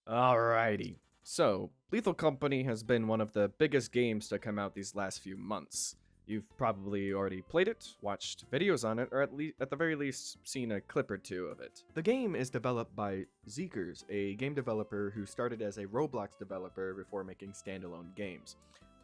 Alrighty. So, Lethal Company has been one of the biggest games to come out these last few months. You've probably already played it, watched videos on it, or at the very least seen a clip or two of it. The game is developed by Zeekers, a game developer who started as a Roblox developer before making standalone games.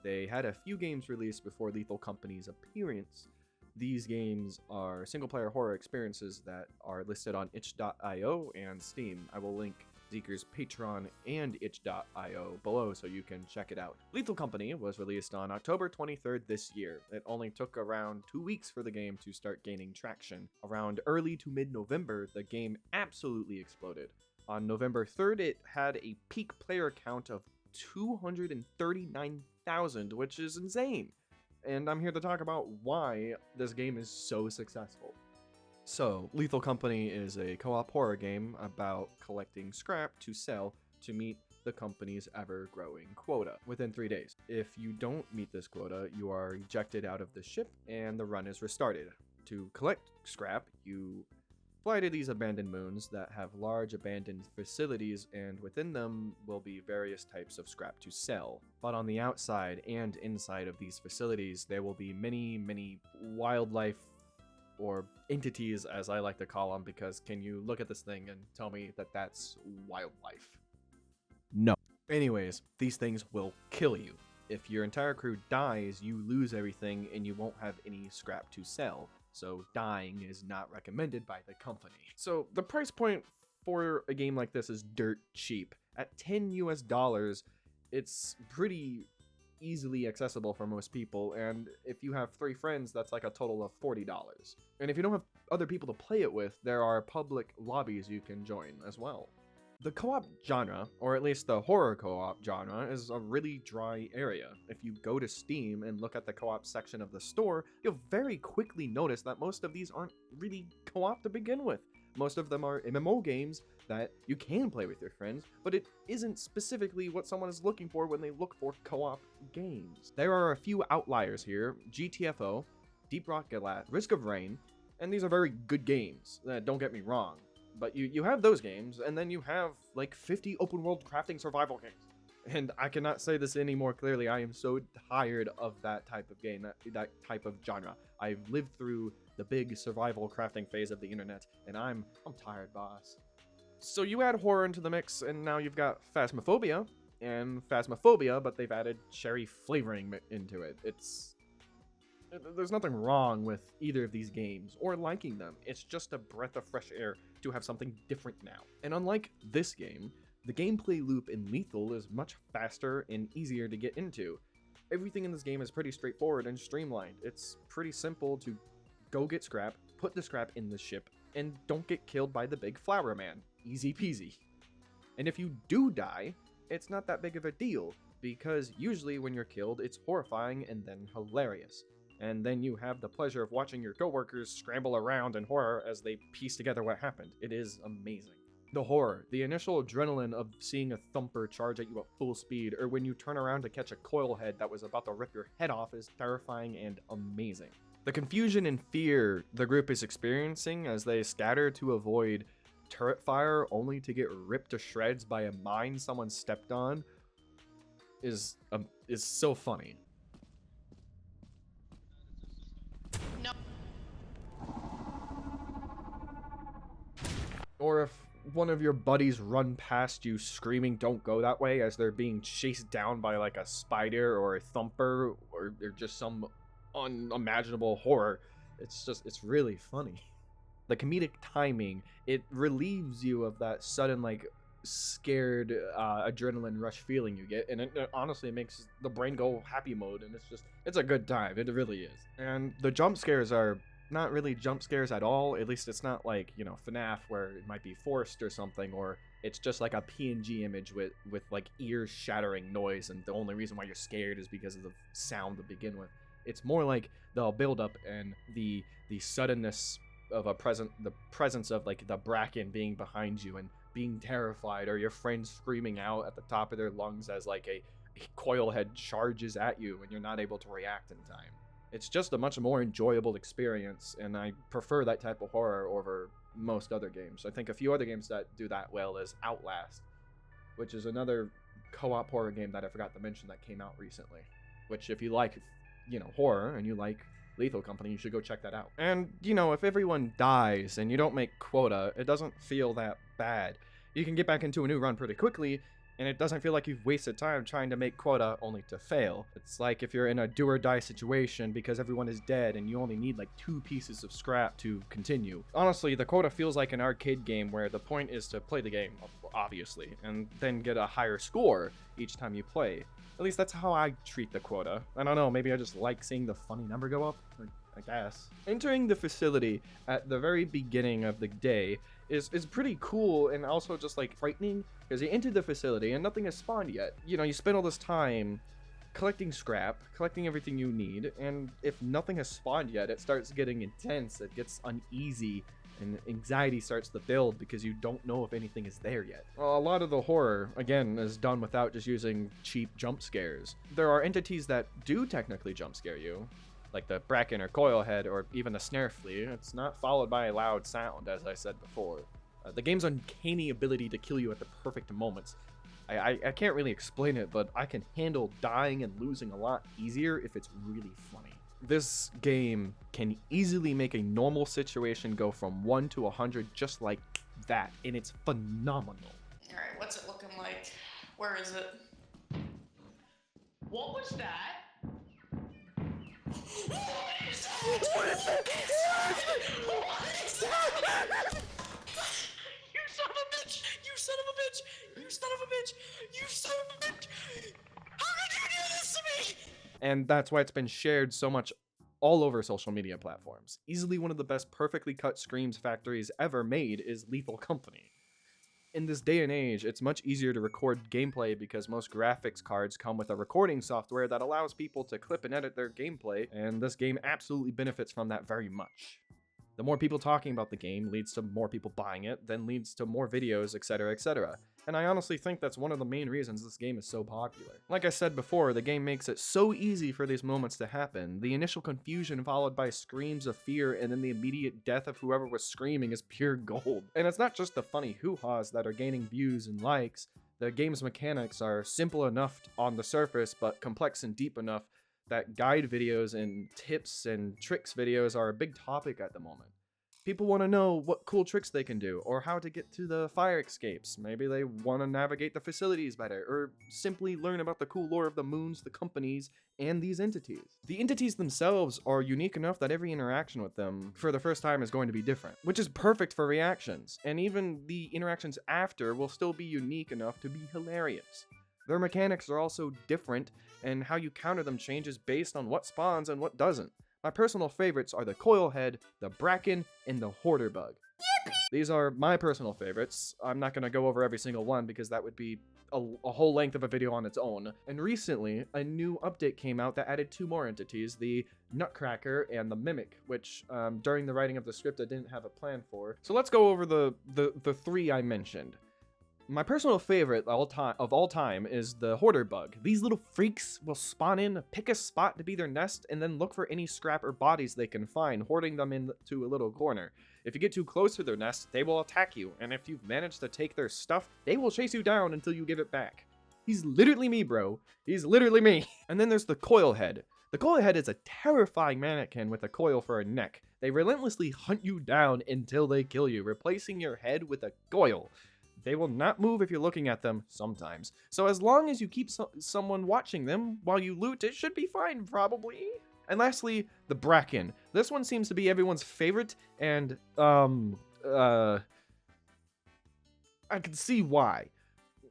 They had a few games released before Lethal Company's appearance. These games are single-player horror experiences that are listed on itch.io and Steam. I will link Zeeker's Patreon and itch.io below so you can check it out. Lethal Company was released on October 23rd this year. It only took around 2 weeks for the game to start gaining traction. Around early to mid-November, the game absolutely exploded. On November 3rd, it had a peak player count of 239,000, which is insane. And I'm here to talk about why this game is so successful. So, Lethal Company is a co-op horror game about collecting scrap to sell to meet the company's ever-growing quota within 3 days. If you don't meet this quota, you are ejected out of the ship and the run is restarted. To collect scrap, you fly to these abandoned moons that have large abandoned facilities, and within them will be various types of scrap to sell. But on the outside and inside of these facilities, there will be many wildlife or entities, as I like to call them, because can you look at this thing and tell me that that's wildlife? No. Anyways, these things will kill you. If your entire crew dies, you lose everything and you won't have any scrap to sell. So dying is not recommended by the company. So the price point for a game like this is dirt cheap. At 10 US dollars, it's pretty easily accessible for most people, and if you have 3 friends, that's like a total of $40. And if you don't have other people to play it with, there are public lobbies you can join as well. The co-op genre, or at least the horror co-op genre, is a really dry area. If you go to Steam and look at the co-op section of the store, you'll very quickly notice that most of these aren't really co-op to begin with. Most of them are MMO games that you can play with your friends, but it isn't specifically what someone is looking for when they look for co-op games. There are a few outliers here: GTFO, Deep Rock Galactic, Risk of Rain, and these are very good games, don't get me wrong. But you have those games, and then you have like 50 open world crafting survival games. And I cannot say this any more clearly. I am so tired of that type of game, that type of genre. I've lived through the big survival crafting phase of the internet, and I'm tired, boss. So you add horror into the mix, and now you've got Phasmophobia, but they've added cherry flavoring into it. There's nothing wrong with either of these games, or liking them. It's just a breath of fresh air to have something different now. And unlike this game, the gameplay loop in Lethal is much faster and easier to get into. Everything in this game is pretty straightforward and streamlined. It's pretty simple to go get scrap, put the scrap in the ship, and don't get killed by the big flower man. Easy peasy. And if you do die, it's not that big of a deal, because usually when you're killed, it's horrifying and then hilarious. And then you have the pleasure of watching your coworkers scramble around in horror as they piece together what happened. It is amazing. The horror, the initial adrenaline of seeing a thumper charge at you at full speed, or when you turn around to catch a coil head that was about to rip your head off, is terrifying and amazing. The confusion and fear the group is experiencing as they scatter to avoid turret fire only to get ripped to shreds by a mine someone stepped on is so funny. No. Or if one of your buddies run past you screaming "don't go that way" as they're being chased down by like a spider or a thumper or just some unimaginable horror, it's really funny. The comedic timing, it relieves you of that sudden like scared adrenaline rush feeling you get, and it honestly makes the brain go happy mode, and it's a good time. It really is. And the jump scares are not really jump scares at all. At least it's not like, you know, FNAF where it might be forced or something, or it's just like a PNG image with like ear shattering noise, and the only reason why you're scared is because of the sound to begin with. It's more like the build up and the suddenness of the presence of like the bracken being behind you and being terrified, or your friends screaming out at the top of their lungs as like a coil head charges at you and you're not able to react in time. It's just a much more enjoyable experience, and I prefer that type of horror over most other games. I think a few other games that do that well is Outlast, which is another co-op horror game that I forgot to mention that came out recently. Which, if you like, horror and you like Lethal Company, you should go check that out. And, if everyone dies and you don't make quota, it doesn't feel that bad. You can get back into a new run pretty quickly, and it doesn't feel like you've wasted time trying to make quota only to fail. It's like if you're in a do or die situation because everyone is dead and you only need like 2 pieces of scrap to continue. Honestly, the quota feels like an arcade game where the point is to play the game, obviously, and then get a higher score each time you play. At least that's how I treat the quota. I don't know, maybe I just like seeing the funny number go up, I guess. Entering the facility at the very beginning of the day is pretty cool and also just like frightening, because you enter the facility and nothing has spawned yet. You spend all this time collecting scrap, collecting everything you need, and if nothing has spawned yet, it starts getting intense, it gets uneasy, and anxiety starts to build because you don't know if anything is there yet. Well, a lot of the horror, again, is done without just using cheap jump scares. There are entities that do technically jump scare you, like the Bracken or Coilhead or even the Snare Flea. It's not followed by a loud sound, as I said before. The game's uncanny ability to kill you at the perfect moments. I can't really explain it, but I can handle dying and losing a lot easier if it's really funny. This game can easily make a normal situation go from 1 to 100 just like that, and it's phenomenal. Alright, what's it looking like? Where is it? What was that? What is that? What is that? What is that? You son of a bitch! You son of a bitch! You son of a bitch! You son of a bitch! How did you do this to me? And that's why it's been shared so much all over social media platforms. Easily one of the best perfectly cut screams factories ever made is Lethal Company. In this day and age, it's much easier to record gameplay because most graphics cards come with a recording software that allows people to clip and edit their gameplay, and this game absolutely benefits from that very much. The more people talking about the game leads to more people buying it, then leads to more videos, etc, etc. And I honestly think that's one of the main reasons this game is so popular. Like I said before, the game makes it so easy for these moments to happen. The initial confusion followed by screams of fear and then the immediate death of whoever was screaming is pure gold. And it's not just the funny hoo-haws that are gaining views and likes. The game's mechanics are simple enough on the surface, but complex and deep enough that guide videos and tips and tricks videos are a big topic at the moment. People want to know what cool tricks they can do, or how to get to the fire escapes. Maybe they want to navigate the facilities better, or simply learn about the cool lore of the moons, the companies, and these entities. The entities themselves are unique enough that every interaction with them for the first time is going to be different, which is perfect for reactions, and even the interactions after will still be unique enough to be hilarious. Their mechanics are also different, and how you counter them changes based on what spawns and what doesn't. My personal favorites are the Coilhead, the Bracken, and the Hoarder Bug. Yippee! These are my personal favorites. I'm not going to go over every single one because that would be a whole length of a video on its own. And recently, a new update came out that added 2 more entities, the Nutcracker and the Mimic, which during the writing of the script I didn't have a plan for. So let's go over the 3 I mentioned. My personal favorite of all time is the Hoarder Bug. These little freaks will spawn in, pick a spot to be their nest, and then look for any scrap or bodies they can find, hoarding them into a little corner. If you get too close to their nest, they will attack you, and if you've managed to take their stuff, they will chase you down until you give it back. He's literally me, bro. He's literally me. And then there's the Coilhead. The Coilhead is a terrifying mannequin with a coil for a neck. They relentlessly hunt you down until they kill you, replacing your head with a coil. They will not move if you're looking at them, sometimes. So as long as you keep someone watching them while you loot, it should be fine, probably. And lastly, the Bracken. This one seems to be everyone's favorite, and, I can see why.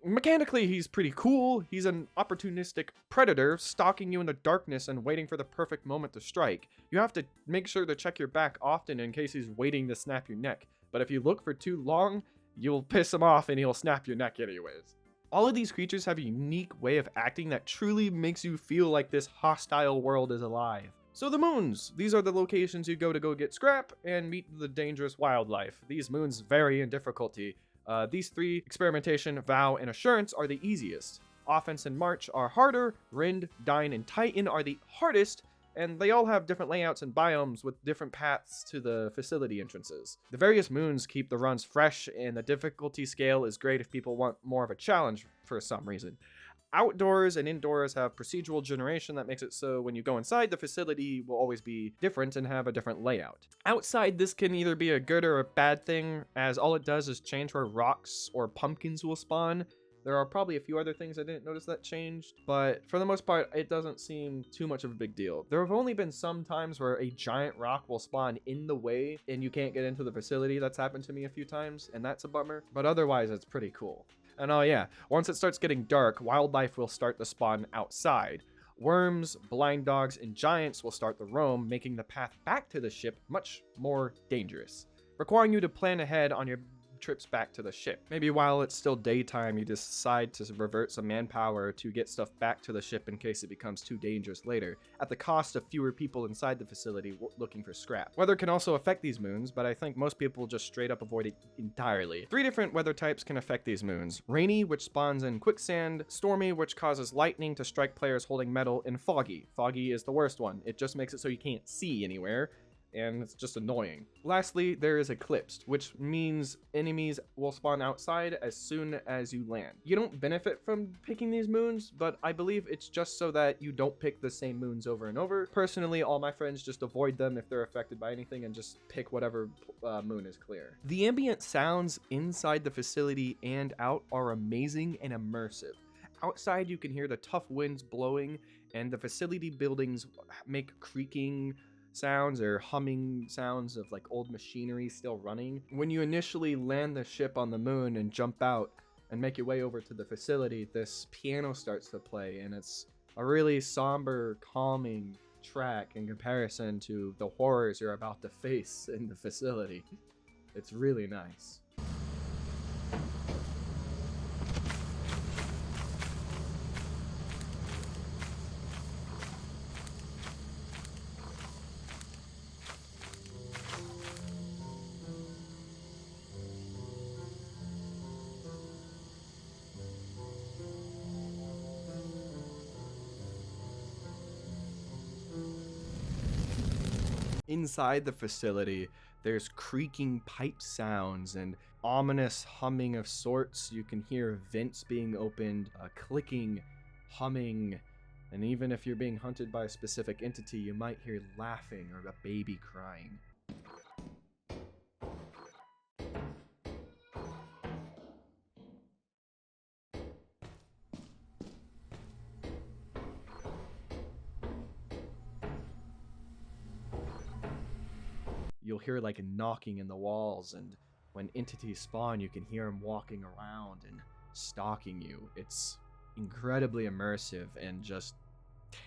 Mechanically, he's pretty cool. He's an opportunistic predator, stalking you in the darkness and waiting for the perfect moment to strike. You have to make sure to check your back often in case he's waiting to snap your neck. But if you look for too long, you'll piss him off and he'll snap your neck anyways. All of these creatures have a unique way of acting that truly makes you feel like this hostile world is alive. So the moons. These are the locations you go to get scrap and meet the dangerous wildlife. These moons vary in difficulty. These 3, Experimentation, Vow, and Assurance, are the easiest. Offense and March are harder, Rend, Dine, and Titan are the hardest, and they all have different layouts and biomes with different paths to the facility entrances. The various moons keep the runs fresh, and the difficulty scale is great if people want more of a challenge. for some reason. Outdoors and indoors have procedural generation that makes it so when you go inside, the facility will always be different and have a different layout. Outside, this can either be a good or a bad thing, as all it does is change where rocks or pumpkins will spawn. There are probably a few other things I didn't notice that changed, but for the most part, it doesn't seem too much of a big deal. There have only been some times where a giant rock will spawn in the way and you can't get into the facility. That's happened to me a few times, and that's a bummer, but otherwise it's pretty cool. And oh yeah, once it starts getting dark, wildlife will start to spawn outside. Worms, blind dogs, and giants will start to roam, making the path back to the ship much more dangerous, requiring you to plan ahead on your trips back to the ship. Maybe while it's still daytime, you decide to revert some manpower to get stuff back to the ship in case it becomes too dangerous later, at the cost of fewer people inside the facility looking for scrap. Weather can also affect these moons, but I think most people just straight up avoid it entirely. 3 different weather types can affect these moons: rainy, which spawns in quicksand; stormy, which causes lightning to strike players holding metal; and foggy. Foggy is the worst one. It just makes it so you can't see anywhere, and it's just annoying. Lastly, there is eclipsed, which means enemies will spawn outside as soon as you land. You don't benefit from picking these moons, but I believe it's just so that you don't pick the same moons over and over. Personally, all my friends just avoid them if they're affected by anything and just pick whatever moon is clear. The ambient sounds inside the facility and out are amazing and immersive. Outside, you can hear the tough winds blowing, and the facility buildings make creaking sounds or humming sounds of like old machinery still running. When you initially land the ship on the moon and jump out and make your way over to the facility, this piano starts to play, and it's a really somber, calming track in comparison to the horrors you're about to face in the facility. It's really nice. Inside the facility, there's creaking pipe sounds and ominous humming of sorts. You can hear vents being opened, clicking, humming, and even if you're being hunted by a specific entity, you might hear laughing or a baby crying. You'll hear like knocking in the walls, and when entities spawn, you can hear them walking around and stalking you. It's incredibly immersive and just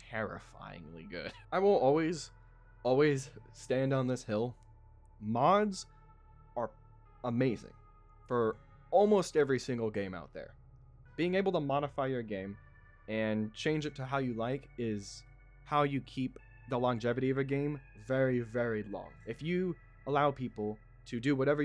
terrifyingly good. I will always stand on this hill. Mods are amazing for almost every single game out there. Being able to modify your game and change it to how you like is how you keep the longevity of a game very, very long. If you allow people to do whatever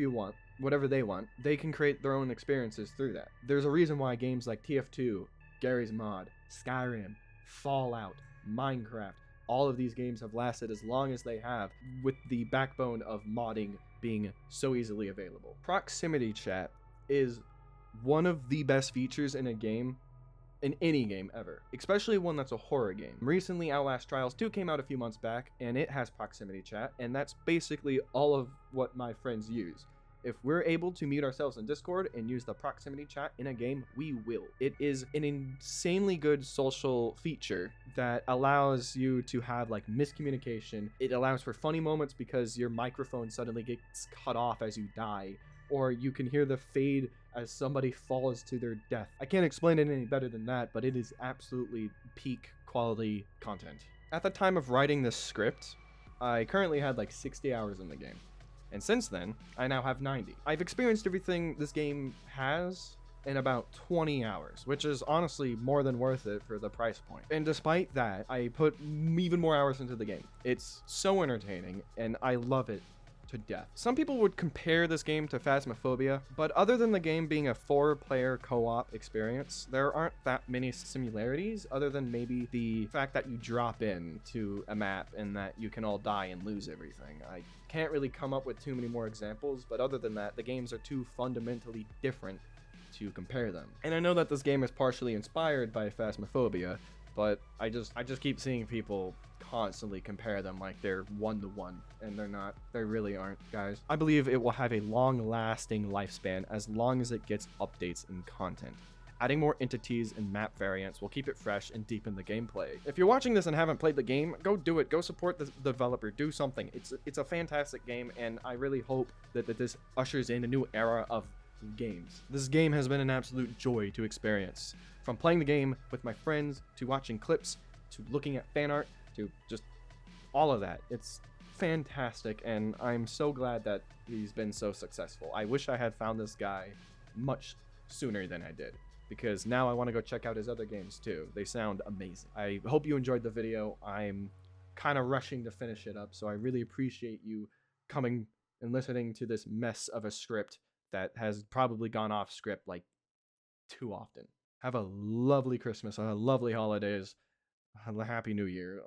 they want, they can create their own experiences through that. There's a reason why games like TF2, Garry's Mod, Skyrim, Fallout, Minecraft, all of these games have lasted as long as they have, with the backbone of modding being so easily available. Proximity chat is one of the best features in a game, in any game ever, especially one that's a horror game. Recently, Outlast Trials 2 came out a few months back, and it has proximity chat, and that's basically all of what my friends use. If we're able to mute ourselves in Discord and use the proximity chat in a game, we will. It is an insanely good social feature that allows you to have like miscommunication. It allows for funny moments because your microphone suddenly gets cut off as you die, or you can hear the fade as somebody falls to their death. I can't explain it any better than that, but it is absolutely peak quality content. At the time of writing this script, I currently had like 60 hours in the game. And since then, I now have 90. I've experienced everything this game has in about 20 hours, which is honestly more than worth it for the price point. And despite that, I put even more hours into the game. It's so entertaining, and I love it to death. Some people would compare this game to Phasmophobia, but other than the game being a 4-player co-op experience, there aren't that many similarities other than maybe the fact that you drop in to a map and that you can all die and lose everything. I can't really come up with too many more examples, but other than that, the games are two fundamentally different to compare them. And I know that this game is partially inspired by Phasmophobia, but I just keep seeing people constantly compare them like they're one-to-one, and they're not. They really aren't, guys. I believe it will have a long-lasting lifespan as long as it gets updates and content. Adding more entities and map variants will keep it fresh and deepen the gameplay. If you're watching this and haven't played the game, go do it. Go support the developer. Do something. It's a fantastic game, and I really hope that this ushers in a new era of games. This game has been an absolute joy to experience. From playing the game with my friends, to watching clips, to looking at fan art, to just all of that. It's fantastic, and I'm so glad that he's been so successful. I wish I had found this guy much sooner than I did, because now I want to go check out his other games too. They sound amazing. I hope you enjoyed the video. I'm kind of rushing to finish it up, so I really appreciate you coming and listening to this mess of a script that has probably gone off script like too often. Have a lovely Christmas, a lovely holidays, a happy New Year.